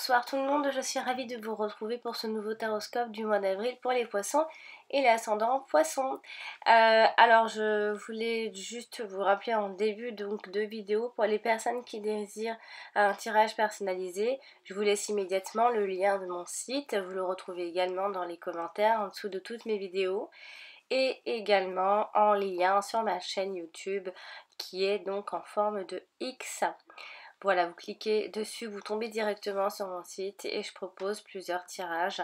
Bonsoir tout le monde, je suis ravie de vous retrouver pour ce nouveau taroscope du mois d'avril pour les poissons et les ascendants poissons. Alors je voulais juste vous rappeler en début de vidéo pour les personnes qui désirent un tirage personnalisé. Je vous laisse immédiatement le lien de mon site, vous le retrouvez également dans les commentaires en dessous de toutes mes vidéos et également en lien sur ma chaîne YouTube qui est donc en forme de X. Voilà, vous cliquez dessus, vous tombez directement sur mon site et je propose plusieurs tirages.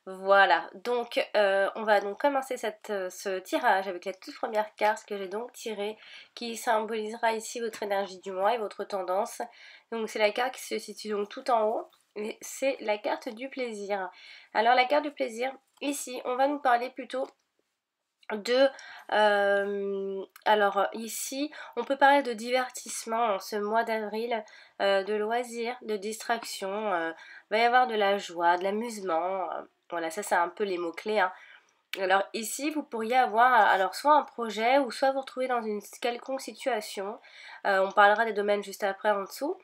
Voilà, donc on va donc commencer ce tirage avec la toute première carte que j'ai donc tirée, qui symbolisera ici votre énergie du mois et votre tendance. Donc c'est la carte qui se situe donc tout en haut, et c'est la carte du plaisir. Alors la carte du plaisir, ici on va nous parler plutôt alors ici on peut parler de divertissement en ce mois d'avril, de loisirs, de distraction, il va y avoir de la joie, de l'amusement, voilà, ça c'est un peu les mots clés, hein. Alors ici vous pourriez avoir alors soit un projet ou soit vous retrouver dans une quelconque situation, on parlera des domaines juste après en dessous.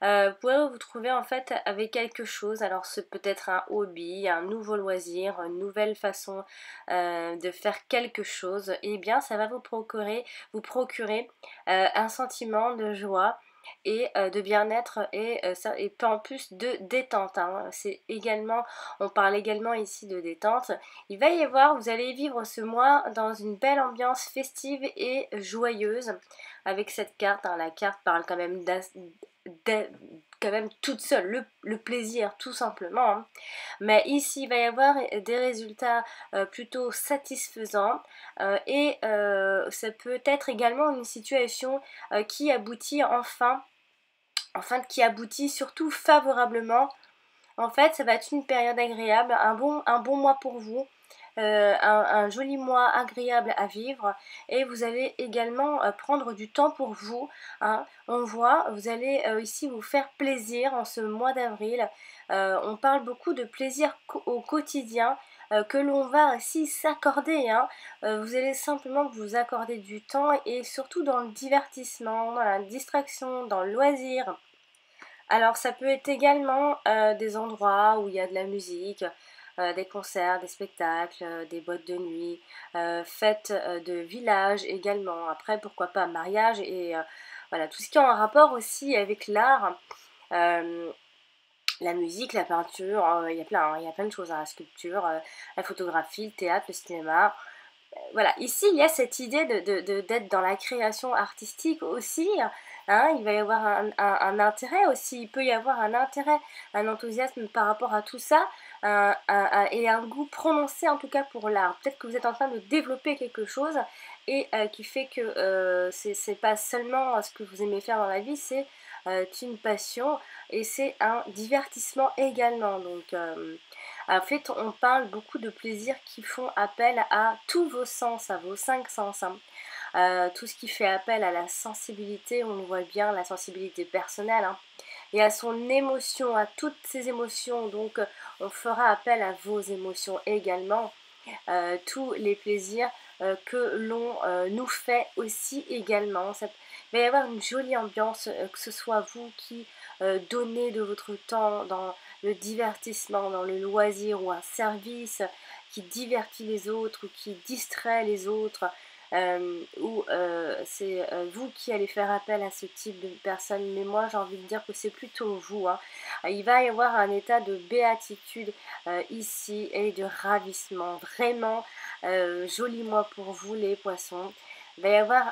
Vous pourrez vous trouver en fait avec quelque chose, alors c'est peut-être un hobby, un nouveau loisir, une nouvelle façon de faire quelque chose, et bien ça va vous procurer un sentiment de joie et de bien-être et pas en plus de détente, hein. C'est également, on parle également ici de détente. Il va y avoir, vous allez vivre ce mois dans une belle ambiance festive et joyeuse avec cette carte, hein. La carte parle quand même quand même toute seule, le plaisir tout simplement, hein. Mais ici il va y avoir des résultats plutôt satisfaisants, et ça peut être également une situation qui aboutit qui aboutit surtout favorablement. En fait ça va être une période agréable, un bon mois pour vous. Un joli mois agréable à vivre, et vous allez également prendre du temps pour vous, hein. On voit, vous allez ici vous faire plaisir en ce mois d'avril. On parle beaucoup de plaisir au quotidien, que l'on va aussi s'accorder, hein. Vous allez simplement vous accorder du temps, et surtout dans le divertissement, dans la distraction, dans le loisir. Alors ça peut être également des endroits où il y a de la musique, des concerts, des spectacles, des boîtes de nuit, fêtes de village également. Après pourquoi pas mariage et voilà, tout ce qui est en rapport aussi avec l'art, la musique, la peinture, il y a plein, hein, il y a plein de choses, hein, la sculpture, la photographie, le théâtre, le cinéma. Voilà, ici il y a cette idée d'être dans la création artistique aussi, hein. Il va y avoir un intérêt aussi, il peut y avoir un intérêt, un enthousiasme par rapport à tout ça, et un goût prononcé en tout cas pour l'art. Peut-être que vous êtes en train de développer quelque chose, et qui fait que c'est pas seulement ce que vous aimez faire dans la vie, c'est une passion et c'est un divertissement également. Donc en fait, on parle beaucoup de plaisirs qui font appel à tous vos sens, à vos 5 sens, hein. Tout ce qui fait appel à la sensibilité, on le voit bien, la sensibilité personnelle, hein, et à son émotion, à toutes ses émotions. Donc, on fera appel à vos émotions également, tous les plaisirs que l'on nous fait aussi également. Il va y avoir une jolie ambiance, que ce soit vous qui donnez de votre temps dans le divertissement, dans le loisir, ou un service qui divertit les autres ou qui distrait les autres, ou c'est vous qui allez faire appel à ce type de personne. Mais moi j'ai envie de dire que c'est plutôt vous, hein. Il va y avoir un état de béatitude ici, et de ravissement, vraiment. Joli mois pour vous les poissons. Il va y avoir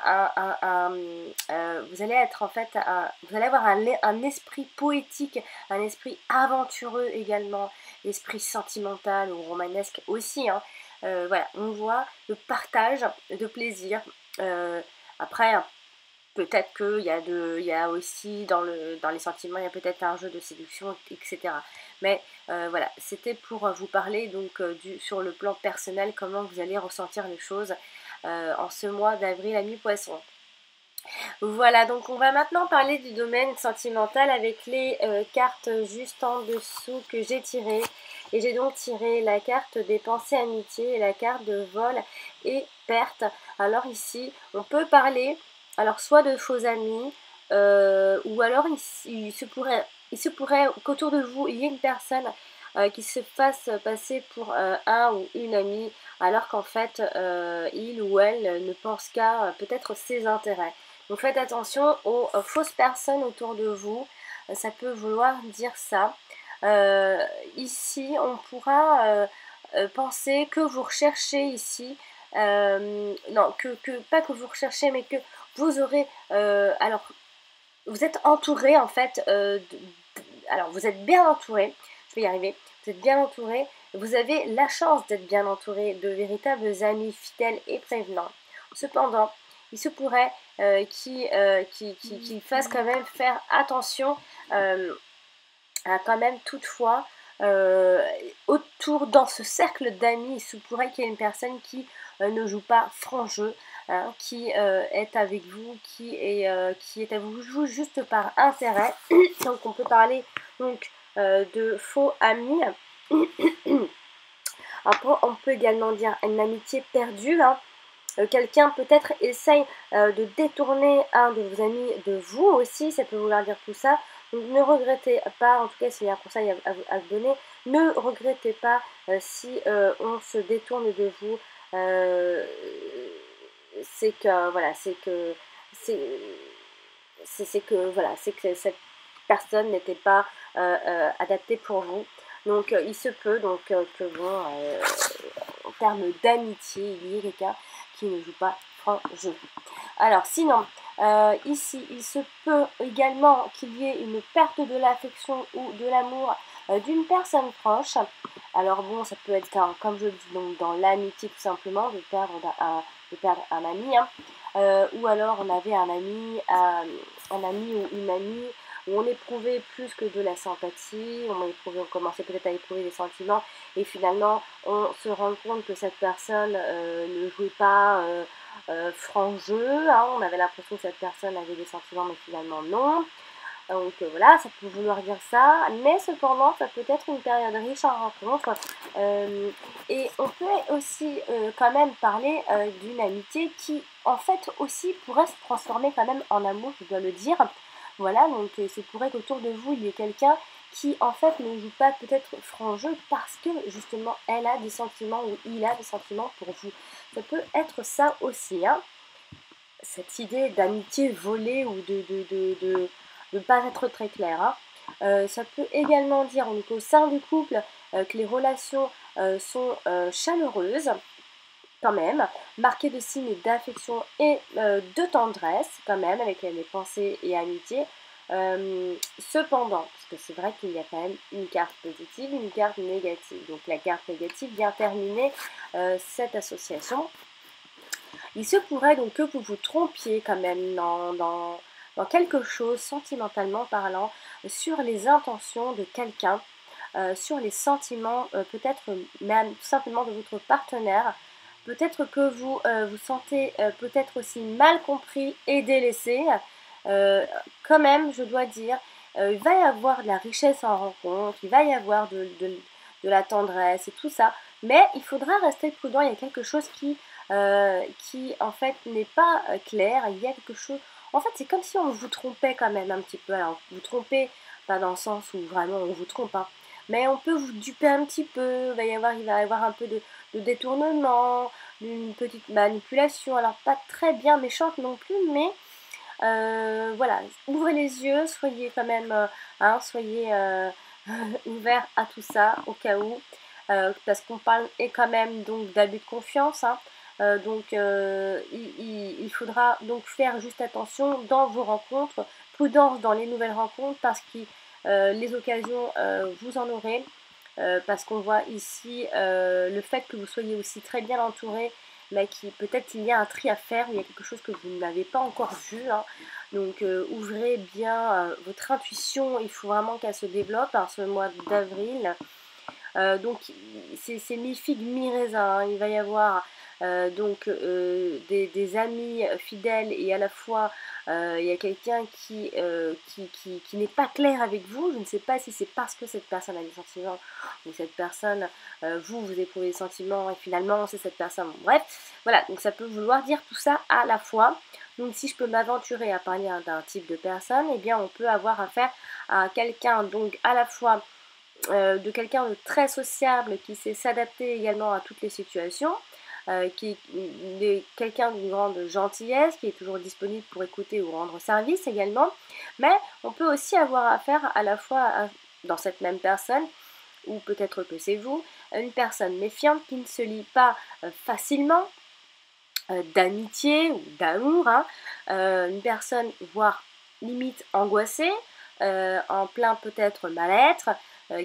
vous allez être en fait vous allez avoir un esprit poétique, un esprit aventureux également, esprit sentimental ou romanesque aussi, hein. Voilà, on voit le partage de plaisir. Après, peut-être qu'il y a aussi dans les sentiments, il y a peut-être un jeu de séduction, etc. Mais voilà, c'était pour vous parler donc sur le plan personnel, comment vous allez ressentir les choses en ce mois d'avril à mi-poisson. Voilà, donc on va maintenant parler du domaine sentimental avec les cartes juste en dessous que j'ai tirées. Et j'ai donc tiré la carte des pensées amitiés et la carte de vol et perte. Alors ici, on peut parler alors soit de faux amis, ou alors il se pourrait il se pourrait qu'autour de vous, il y ait une personne qui se fasse passer pour un ou une amie, alors qu'en fait, il ou elle ne pense qu'à peut-être ses intérêts. Donc faites attention aux fausses personnes autour de vous, ça peut vouloir dire ça. Euh, Ici, on pourra penser que vous recherchez ici, non, pas que vous recherchez, mais que vous aurez, alors, vous êtes entouré en fait, alors vous êtes bien entouré, je vais y arriver, vous êtes bien entouré, vous avez la chance d'être bien entouré de véritables amis fidèles et prévenants. Cependant, il se pourrait qu'ils fassent quand même faire attention quand même toutefois autour dans ce cercle d'amis, il se pourrait qu'il y ait une personne qui ne joue pas franc jeu, hein, qui est avec vous, qui est à vous juste par intérêt. Donc on peut parler donc de faux amis. Après, on peut également dire une amitié perdue, hein. Quelqu'un peut-être essaye de détourner un de vos amis de vous aussi, ça peut vouloir dire tout ça. Donc ne regrettez pas, en tout cas c'est un conseil à vous donner, ne regrettez pas si on se détourne de vous. Euh, c'est que voilà, c'est que voilà, c'est que cette personne n'était pas adaptée pour vous. Donc il se peut donc que bon, en termes d'amitié, il y ait quelqu'un qui ne joue pas franc jeu. Alors sinon, ici, il se peut également qu'il y ait une perte de l'affection ou de l'amour d'une personne proche. Alors bon, ça peut être, comme je dis, donc dans l'amitié tout simplement, de perdre un ami, hein. Ou alors on avait un ami ou une amie où on éprouvait plus que de la sympathie, on commençait peut-être à éprouver des sentiments, et finalement on se rend compte que cette personne ne jouait pas franc jeu, hein. On avait l'impression que cette personne avait des sentiments, mais finalement non. Donc voilà, ça peut vouloir dire ça, mais cependant, ça peut être une période riche en rencontres. Et on peut aussi quand même parler d'une amitié qui, en fait, aussi pourrait se transformer quand même en amour, je dois le dire. Voilà, donc c'est pourrait qu'autour de vous, il y ait quelqu'un qui, en fait, ne joue pas peut-être franc jeu parce que, justement, elle a des sentiments ou il a des sentiments pour vous. Ça peut être ça aussi, hein. Cette idée d'amitié volée ou de ne pas être très clair, hein. Ça peut également dire donc, au sein du couple que les relations sont chaleureuses quand même, marquées de signes d'affection et de tendresse quand même avec les pensées et amitié. Cependant, parce que c'est vrai qu'il y a quand même une carte positive, une carte négative. Donc la carte négative vient terminer cette association. Il se pourrait donc que vous vous trompiez quand même dans quelque chose, sentimentalement parlant, sur les intentions de quelqu'un, sur les sentiments peut-être même tout simplement de votre partenaire. Peut-être que vous vous sentez peut-être aussi mal compris et délaissé. Quand même, je dois dire, il va y avoir de la richesse en rencontre, il va y avoir de la tendresse et tout ça, mais il faudra rester prudent. Il y a quelque chose qui en fait n'est pas clair. Il y a quelque chose. En fait, c'est comme si on vous trompait quand même un petit peu. Alors, vous trompez, pas dans le sens où vraiment on vous trompe, hein, mais on peut vous duper un petit peu. Il va y avoir un peu de détournement, d'une petite manipulation. Alors, pas très bien méchante non plus, mais voilà, ouvrez les yeux, soyez quand même, hein, soyez ouverts à tout ça au cas où, parce qu'on parle et quand même donc d'abus de confiance, hein. Donc il faudra donc faire juste attention dans vos rencontres, prudence dans les nouvelles rencontres parce que les occasions vous en aurez, parce qu'on voit ici le fait que vous soyez aussi très bien entouré, mais qui peut-être il y a un tri à faire, il y a quelque chose que vous n'avez pas encore vu, hein. Donc ouvrez bien votre intuition, il faut vraiment qu'elle se développe en ce mois d'avril. Donc c'est mi-figue, mi-raisin, hein. Il va y avoir des amis fidèles et à la fois il y a quelqu'un qui n'est pas clair avec vous. Je ne sais pas si c'est parce que cette personne a des sentiments ou cette personne, vous éprouvez des sentiments et finalement c'est cette personne. Bon, bref, voilà, donc ça peut vouloir dire tout ça à la fois. Donc si je peux m'aventurer à parler d'un type de personne, eh bien on peut avoir affaire à quelqu'un donc à la fois de quelqu'un de très sociable qui sait s'adapter également à toutes les situations, qui est quelqu'un d'une grande gentillesse, qui est toujours disponible pour écouter ou rendre service également. Mais on peut aussi avoir affaire à la fois dans cette même personne, ou peut-être que c'est vous, une personne méfiante qui ne se lie pas facilement d'amitié ou d'amour, hein, une personne voire limite angoissée, en plein peut-être mal-être,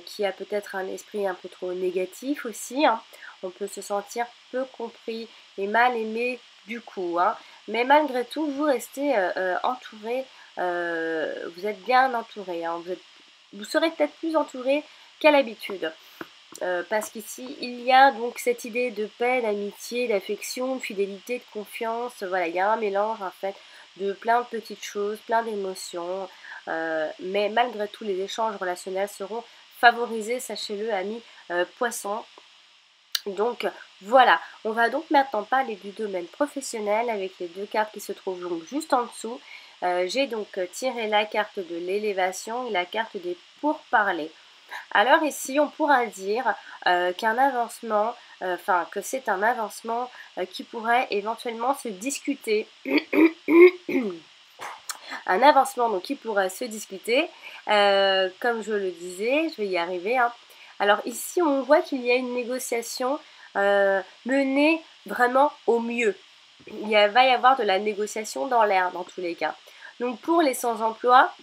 qui a peut-être un esprit un peu trop négatif aussi, hein. On peut se sentir peu compris et mal aimé du coup, hein. Mais malgré tout, vous restez entouré, vous êtes bien entouré, hein. Vous serez peut-être plus entouré qu'à l'habitude. Parce qu'ici, il y a donc cette idée de paix, d'amitié, d'affection, de fidélité, de confiance. Voilà, il y a un mélange en fait de plein de petites choses, plein d'émotions. Mais malgré tout, les échanges relationnels seront favorisés, sachez-le, amis poissons. Donc voilà, on va donc maintenant parler du domaine professionnel avec les deux cartes qui se trouvent donc juste en dessous. J'ai donc tiré la carte de l'élévation et la carte des pourparlers. Alors ici, on pourra dire qu'un avancement, que c'est un avancement qui pourrait éventuellement se discuter. Un avancement donc qui pourrait se discuter, comme je le disais, je vais y arriver, hein. Alors ici, on voit qu'il y a une négociation menée vraiment au mieux. Va y avoir de la négociation dans l'air dans tous les cas. Donc pour les sans-emploi,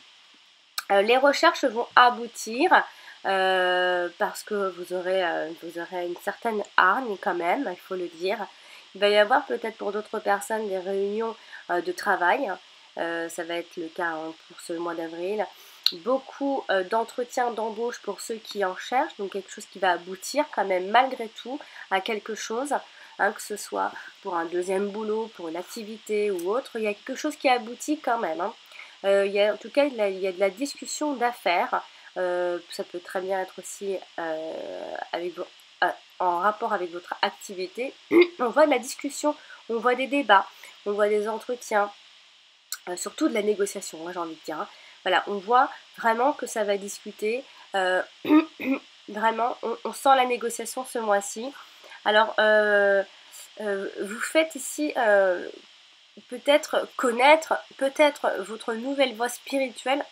les recherches vont aboutir parce que vous aurez une certaine hargne quand même, il faut le dire. Il va y avoir peut-être pour d'autres personnes des réunions de travail. Ça va être le cas pour ce mois d'avril. Beaucoup d'entretiens d'embauche pour ceux qui en cherchent, donc quelque chose qui va aboutir quand même malgré tout à quelque chose. Hein, que ce soit pour un deuxième boulot, pour une activité ou autre, il y a quelque chose qui aboutit quand même, hein. En tout cas, il y a de la discussion d'affaires. Ça peut très bien être aussi en rapport avec votre activité. On voit de la discussion, on voit des débats, on voit des entretiens, surtout de la négociation, moi j'ai envie de dire, hein. Voilà, on voit vraiment que ça va discuter. Vraiment, on sent la négociation ce mois-ci. Alors, vous faites ici peut-être connaître peut-être votre nouvelle voie spirituelle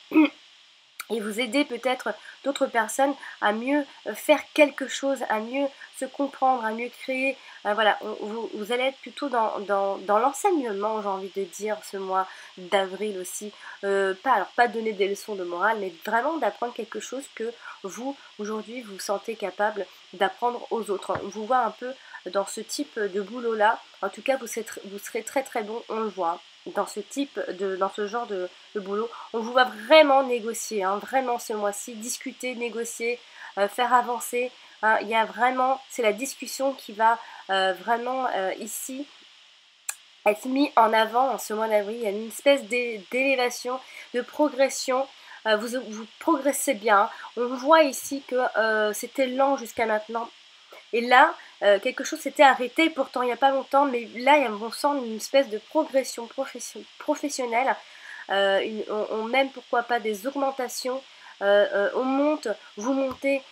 et vous aider peut-être d'autres personnes à mieux faire quelque chose, à mieux se comprendre, à mieux créer. Voilà, vous allez être plutôt dans l'enseignement, j'ai envie de dire, ce mois d'avril aussi. Pas donner des leçons de morale, mais vraiment d'apprendre quelque chose que vous, aujourd'hui, vous sentez capable d'apprendre aux autres. On vous voit un peu dans ce type de boulot-là. En tout cas, vous serez très très bon, on le voit. Dans ce genre de boulot, on vous voit vraiment négocier, hein, vraiment ce mois-ci, discuter, négocier, faire avancer, hein. Il y a vraiment, c'est la discussion qui va vraiment ici être mis en avant en ce mois d'avril. Il y a une espèce d'élévation, de progression. Vous progressez bien. On voit ici que c'était lent jusqu'à maintenant. Et là, quelque chose s'était arrêté, pourtant il n'y a pas longtemps, mais là, on sent une espèce de progression professionnelle. On mène pourquoi pas des augmentations, on monte, vous montez,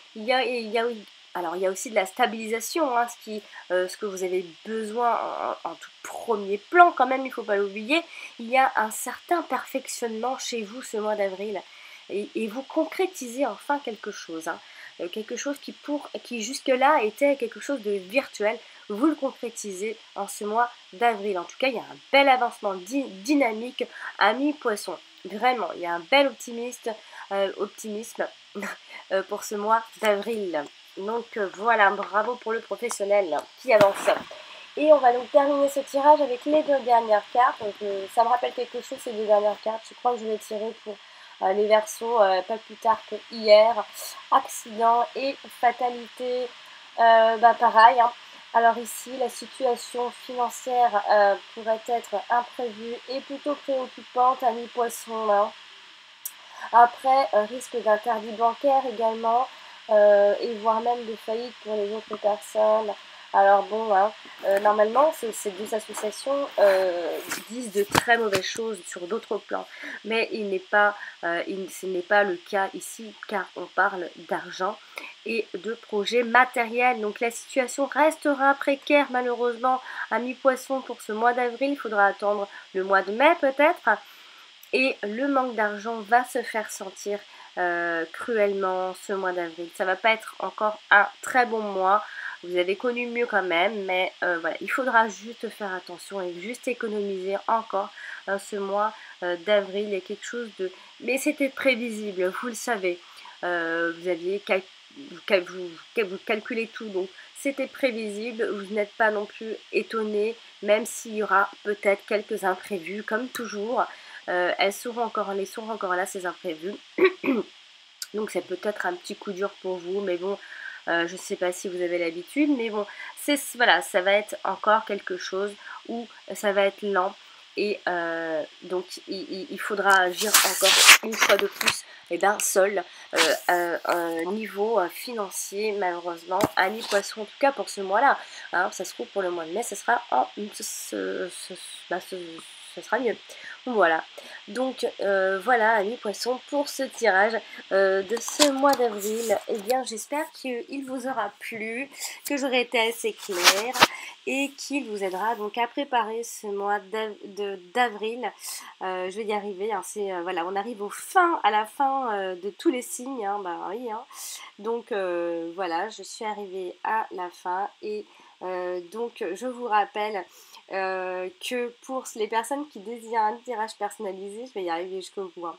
alors il y a aussi de la stabilisation, hein, ce que vous avez besoin en tout premier plan quand même, il ne faut pas l'oublier. Il y a un certain perfectionnement chez vous ce mois d'avril et vous concrétisez enfin quelque chose, hein. Quelque chose qui jusque-là était quelque chose de virtuel, vous le concrétisez en ce mois d'avril. En tout cas, il y a un bel avancement dynamique, ami poisson. Vraiment, il y a un bel optimisme pour ce mois d'avril. Donc voilà, bravo pour le professionnel qui avance. Et on va donc terminer ce tirage avec les deux dernières cartes. Donc, ça me rappelle quelque chose ces deux dernières cartes. Je crois que je vais tirer pour Les Verseaux, pas plus tard que hier, accident et fatalité, pareil, hein. Alors ici, la situation financière pourrait être imprévue et plutôt préoccupante, amis poissons, hein. Après, risque d'interdit bancaire également, et voire même de faillite pour les autres personnes. Alors bon, hein, normalement, ces deux associations disent de très mauvaises choses sur d'autres plans, mais ce n'est pas le cas ici, car on parle d'argent et de projets matériels. Donc la situation restera précaire malheureusement à mi-poisson pour ce mois d'avril. Il faudra attendre le mois de mai peut-être. Et le manque d'argent va se faire sentir cruellement ce mois d'avril. Ça va pas être encore un très bon mois. Vous avez connu mieux quand même, mais voilà, il faudra juste faire attention et juste économiser encore ce mois d'avril. Il y a quelque chose de... Mais c'était prévisible, vous le savez. Vous aviez vous calculez tout, donc c'était prévisible. Vous n'êtes pas non plus étonné, même s'il y aura peut-être quelques imprévus, comme toujours. Elles seront encore là, ces imprévus. Donc c'est peut-être un petit coup dur pour vous, mais bon, je ne sais pas si vous avez l'habitude, mais bon, voilà, ça va être encore quelque chose où ça va être lent. Et donc il faudra agir encore une fois de plus et d'un seul niveau financier, malheureusement, à mi-poisson, en tout cas pour ce mois-là. Hein, ça se trouve pour le mois de mai, ce sera ce sera mieux. Voilà. Donc voilà, amis poissons, pour ce tirage de ce mois d'avril. Eh bien, j'espère qu'il vous aura plu, que j'aurai été assez claire et qu'il vous aidera donc à préparer ce mois d'avril. Je vais y arriver. Hein, voilà, on arrive à la fin de tous les signes. Hein, bah oui. Hein. Donc voilà, je suis arrivée à la fin et donc je vous rappelle que pour les personnes qui désirent un tirage personnalisé, je vais y arriver jusqu'au bout. Hein.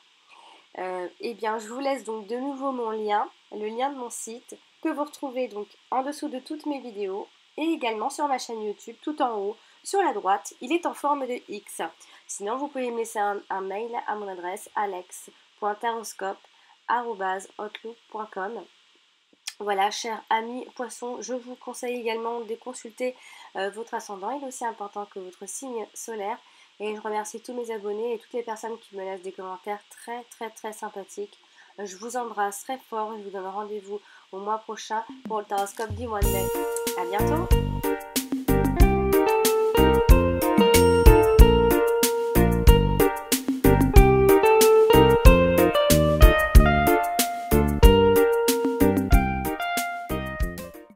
Eh bien, je vous laisse donc de nouveau mon lien, le lien de mon site, que vous retrouvez donc en dessous de toutes mes vidéos et également sur ma chaîne YouTube, tout en haut, sur la droite, il est en forme de X. Sinon, vous pouvez me laisser un mail à mon adresse alex.taroscope@outlook.com. Voilà, chers amis poissons, je vous conseille également de consulter votre ascendant. Il est aussi important que votre signe solaire. Et je remercie tous mes abonnés et toutes les personnes qui me laissent des commentaires très très très sympathiques. Je vous embrasse très fort et je vous donne rendez-vous au mois prochain pour le taroscope du mois de mai. A bientôt!